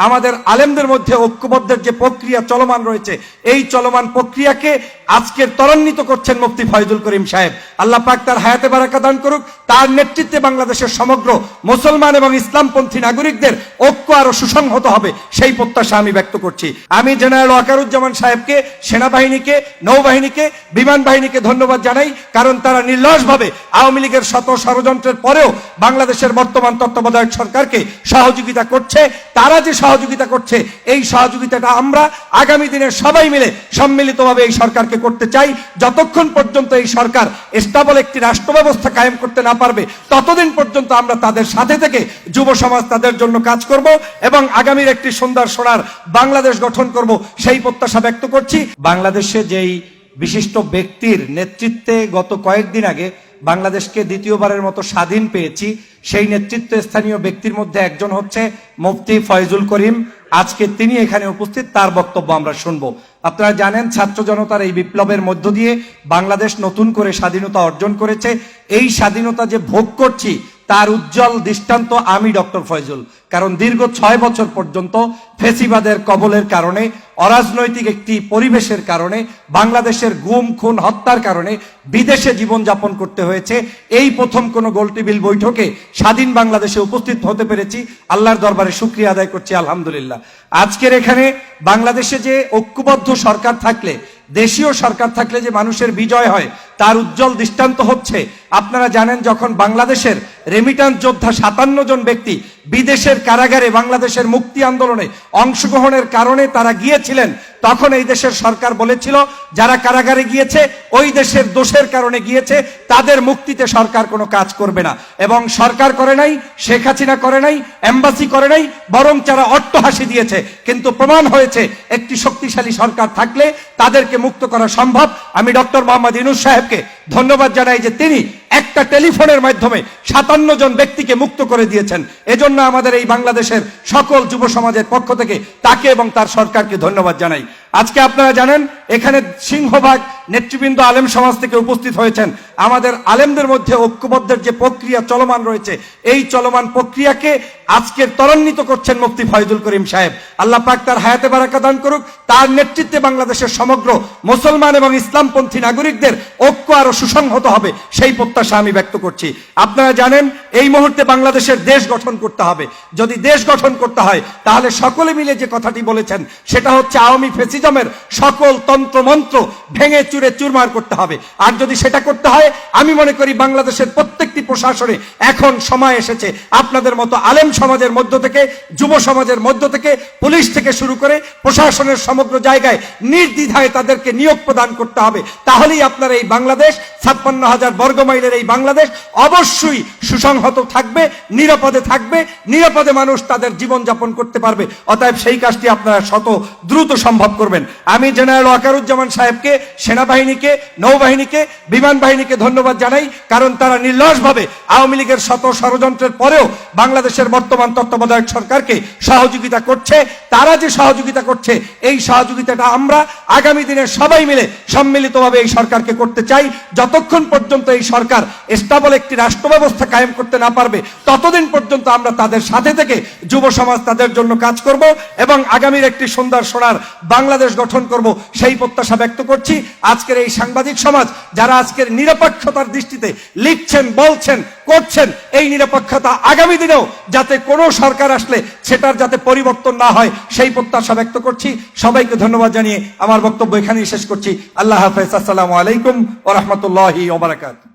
আমাদের আলেমদের মধ্যে ঐক্যবদ্ধের যে প্রক্রিয়া চলমান রয়েছে, এই চলমান প্রক্রিয়াকে আজকের ত্বরান্বিত করছেন মুফতি ফয়জুল করিম সাহেব। আল্লাহ পাক তার হায়াতে বারাকা দান করুক। তার নেতৃত্বে বাংলাদেশের সমগ্র মুসলমান এবং ইসলামপন্থী নাগরিকদের ঐক্য আরো সুসংহত হবে, সেই প্রত্যাশা আমি ব্যক্ত করছি। আমি জেনারেল ওয়াকারুজ্জামান সাহেবকে, সেনাবাহিনীকে, নৌবাহিনীকে, বিমান বাহিনীকে ধন্যবাদ জানাই, কারণ তারা নির্লসভাবে আওয়ামী লীগের শত ষড়যন্ত্রের পরেও বাংলাদেশের বর্তমান তত্ত্বাবধায়ক সরকারকে সহযোগিতা করছে। তারা যে সহযোগিতা করছে, এই সহযোগিতাটা আমরা আগামী দিনে সবাই মিলে সম্মিলিতভাবে এই সরকারকে করতে চাই। যতক্ষণ পর্যন্ত এই সরকার স্টেবল একটি রাষ্ট্র ব্যবস্থা কায়েম করতে না পারবে, ততদিন পর্যন্ত আমরা তাদের সাথে থেকে যুব সমাজ তাদের জন্য কাজ করব এবং আগামীর একটি সুন্দর সোনার বাংলাদেশ গঠন করব, সেই প্রত্যাশা ব্যক্ত করছি। বাংলাদেশে যেই বিশিষ্ট ব্যক্তির নেতৃত্বে গত কয়েকদিন আগে বাংলাদেশকে দ্বিতীয়বারের মতো স্বাধীন পেয়েছি, সেই নেতৃত্ব স্থানীয় ব্যক্তির মধ্যে একজন হচ্ছে মুফতি ফয়জুল করিম। আজকে তিনি এখানে উপস্থিত, তার বক্তব্য আমরা শুনবো। আপনারা জানেন, ছাত্র জনতার এই বিপ্লবের মধ্য দিয়ে বাংলাদেশ নতুন করে স্বাধীনতা অর্জন করেছে। এই স্বাধীনতা যে ভোগ করছি, তার উজ্জ্বল দৃষ্টান্ত আমি ডক্টর ফয়জুল। কারণ দীর্ঘ 6 বছর পর্যন্ত ফেসিবাদের কবলের কারণে, অরাজনৈতিক একটি পরিবেশের কারণে, বাংলাদেশের গুম খুন হত্যার কারণে বিদেশে জীবনযাপন করতে হয়েছে। এই প্রথম কোনো গোলটেবিল বৈঠকে স্বাধীন বাংলাদেশে উপস্থিত হতে পেরেছি, আল্লাহর দরবারে শুকরিয়া আদায় করছি, আলহামদুলিল্লাহ। আজকের এখানে বাংলাদেশে যে ঐক্যবদ্ধ সরকার থাকলে, দেশীয় সরকার থাকলে যে মানুষের বিজয় হয়, তার উজ্জ্বল দৃষ্টান্ত হচ্ছে, আপনারা জানেন, যখন বাংলাদেশের রেমিটান্স যোদ্ধা 57 জন ব্যক্তি বিদেশের কারাগারে বাংলাদেশের মুক্তি আন্দোলনে অংশগ্রহণের কারণে তারা গিয়েছিলেন, তখন এই দেশের সরকার বলেছিল যারা কারাগারে গিয়েছে ওই দেশের দোষের কারণে গিয়েছে, তাদের মুক্তিতে সরকার কোনো কাজ করবে না। এবং সরকার করে নাই, শেখ হাসিনা করে নাই, এমবাসি করে নাই, বরং তারা অট্টহাসি দিয়েছে। কিন্তু প্রমাণ হয়েছে একটি শক্তিশালী সরকার থাকলে তাদেরকে মুক্ত করা সম্ভব। আমি ডক্টর মোহাম্মদ ইউনূস সাহেবকে ধন্যবাদ জানাই যে তিনি একটা টেলিফোনের মাধ্যমে 57 জন ব্যক্তিকে মুক্ত করে দিয়েছেন। এজন্য আমাদের এই বাংলাদেশের সকল যুব সমাজের পক্ষ থেকে তাকে এবং তার সরকারকে ধন্যবাদ জানাই। আজকে আপনারা জানেন, এখানে সিংহভাগ নেতৃবৃন্দ আলেম সমাজ থেকে উপস্থিত হয়েছেন। আমাদের আলেমদের মধ্যে ঐক্যবদ্ধের যে প্রক্রিয়া চলমান রয়েছে, এই চলমান প্রক্রিয়াকে আজকের ত্বরান্বিত করছেন মুফতি ফয়জুল করিম সাহেব। আল্লাহ পাক তার হায়াতে বারাকা দান করুক। তার নেতৃত্বে বাংলাদেশের সমগ্র মুসলমান এবং ইসলামপন্থী নাগরিকদের ঐক্য আরো সুসংহত হবে, সেই প্রত্যাশা আমি ব্যক্ত করছি। আপনারা জানেন, এই মুহূর্তে বাংলাদেশের দেশ গঠন করতে হবে। যদি দেশ গঠন করতে হয়, তাহলে সকলে মিলে যে কথাটি বলেছেন, সেটা হচ্ছে আওয়ামী ফেসিজমের সকল তন্ত্রমন্ত্র ভেঙে চুরে চুরমার করতে হবে। আর যদি সেটা করতে হয়, আমি মনে করি বাংলাদেশের প্রত্যেকটি প্রশাসনে এখন সময় এসেছে আপনাদের মতো আলেম সমাজের মধ্য থেকে, যুব সমাজের মধ্য থেকে, পুলিশ থেকে শুরু করে প্রশাসনের সমগ্র জায়গায় নির্দ্বিধায় তাদেরকে নিয়োগ প্রদান করতে হবে। তাহলেই আপনার এই বাংলাদেশ, 56,000 বর্গমাইলের এই বাংলাদেশ অবশ্যই সুসংহত থাকবে, নিরাপদে থাকবে, নিরাপদে মানুষ তাদের জীবনযাপন করতে পারবে। অতএব সেই কাজটি আপনারা দ্রুত সম্ভব করবেন। আমি জেনারেল ওয়াকারুজ্জামান সাহেবকে, সেনাবাহিনীকে, নৌবাহিনীকে, বিমান বাহিনীকে ধন্যবাদ জানাই, কারণ তারা নির্লসভাবে আওয়ামী লীগের শত ষড়যন্ত্রের পরেও বাংলাদেশের বর্তমান তত্ত্বাবধায়ক সরকারকে সহযোগিতা করছে। তারা যে সহযোগিতা করছে, এই সহযোগিতাটা আমরা আগামী দিনে সবাই মিলে সম্মিলিতভাবে এই সরকারকে করতে চাই। যতক্ষণ পর্যন্ত এই সরকার স্টেবল একটি রাষ্ট্র ব্যবস্থা কায়েম করতে না পারবে, ততদিন পর্যন্ত আমরা তাদের সাথে থেকে যুব সমাজ তাদের জন্য কাজ করব এবং আগামীর একটি সুন্দর সোনার বাংলাদেশ গঠন করব, সেই প্রত্যাশা ব্যক্ত করছি। আজকের এই সাংবাদিক সমাজ যারা আজকের নিরপেক্ষতার দৃষ্টিতে লিখছেন, বলছেন, করছেন, এই নিরপেক্ষতা আগামী দিনেও যাতে কোনো সরকার আসলে সেটার যাতে পরিবর্তন না হয়, সেই প্রত্যাশা ব্যক্ত করছি। সবাইকে ধন্যবাদ জানিয়ে আমার বক্তব্য এখানেই শেষ করছি। আল্লাহ হাফেজ। আসসালামু আলাইকুম ওয়া রাহমাতুল্লাহি ওয়া বারাকাতুহু।